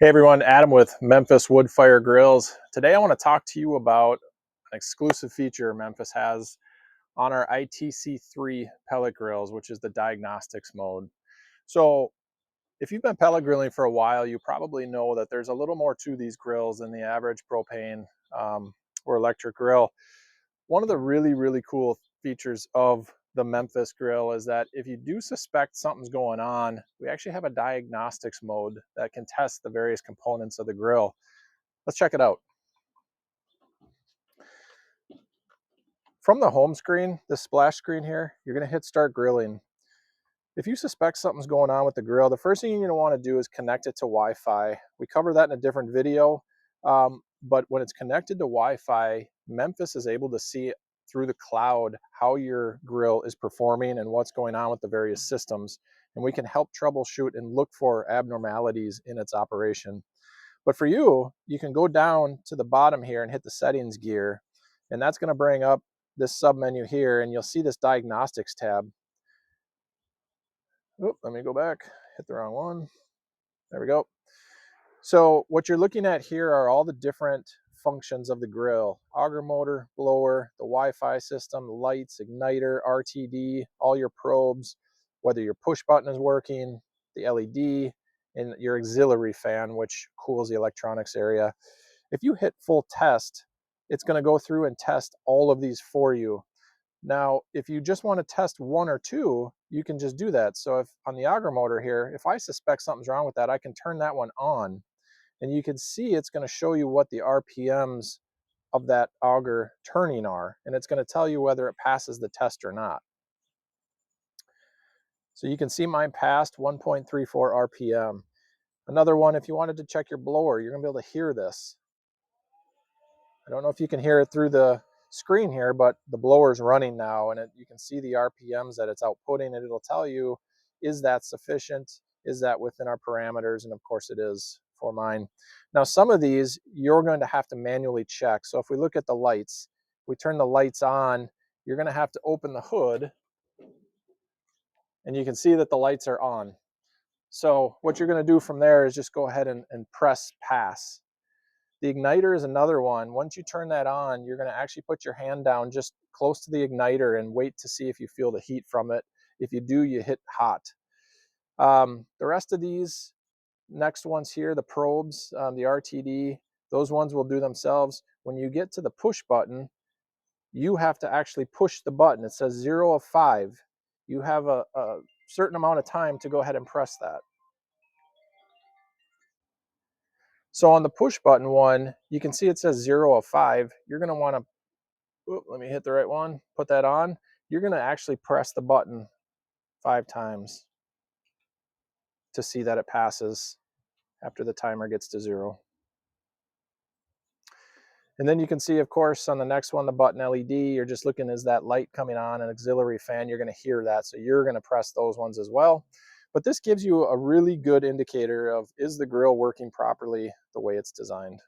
Hey everyone, Adam with Memphis Wood Fire Grills. Today I want to talk to you about an exclusive feature Memphis has on our ITC3 pellet grills, which is the diagnostics mode. So if you've been pellet grilling for a while, you probably know that there's a little more to these grills than the average propane or electric grill. One of the really cool features of the Memphis grill is that if you do suspect something's going on, we actually have a diagnostics mode that can test the various components of the grill. Let's check it out. From the home screen, this splash screen here, you're going to hit start grilling. If you suspect something's going on with the grill, the first thing you're going to want to do is connect it to Wi-Fi. We cover that in a different video, but when it's connected to Wi-Fi, Memphis is able to see through the cloud how your grill is performing and what's going on with the various systems, and we can help troubleshoot and look for abnormalities in its operation. But for you, you can go down to the bottom here and hit the settings gear, and that's going to bring up this sub menu here, and you'll see this diagnostics tab. Oop, let me go back, hit the wrong one. There we go. So what you're looking at here are all the different functions of the grill: auger motor, blower, the Wi-Fi system, lights, igniter, RTD, all your probes, whether your push button is working, the LED, and your auxiliary fan, which cools the electronics area. If you hit full test, it's going to go through and test all of these for you. Now, if you just want to test one or two, you can just do that. So if on the auger motor here, if I suspect something's wrong with that, I can turn that one on, and you can see it's going to show you what the RPMs of that auger turning are, and it's going to tell you whether it passes the test or not. So you can see mine passed 1.34 RPM. Another one, if you wanted to check your blower, you're going to be able to hear this. I don't know if you can hear it through the screen here, but the blower's running now, and you can see the RPMs that it's outputting, and it'll tell you, is that sufficient? Is that within our parameters? And of course it is for mine. Now, some of these you're going to have to manually check. So if we look at the lights, we turn the lights on, you're going to have to open the hood, and you can see that the lights are on. So what you're going to do from there is just go ahead and press pass. The igniter is another one. Once you turn that on, you're going to actually put your hand down just close to the igniter and wait to see if you feel the heat from it. If you do, you hit hot. The rest of these next ones here, the probes, the RTD, those ones will do themselves. When you get to the push button, you have to actually push the button. It says 0 of 5. You have a certain amount of time to go ahead and press that. So on the push button one, you can see it says 0 of 5. You're going to want to, let me hit the right one, put that on. You're going to actually press the button 5 times to see that it passes after the timer gets to 0. And then you can see, of course, on the next one, the button LED, you're just looking, is that light coming on, an auxiliary fan, you're going to hear that. So you're going to press those ones as well. But this gives you a really good indicator of, is the grill working properly the way it's designed.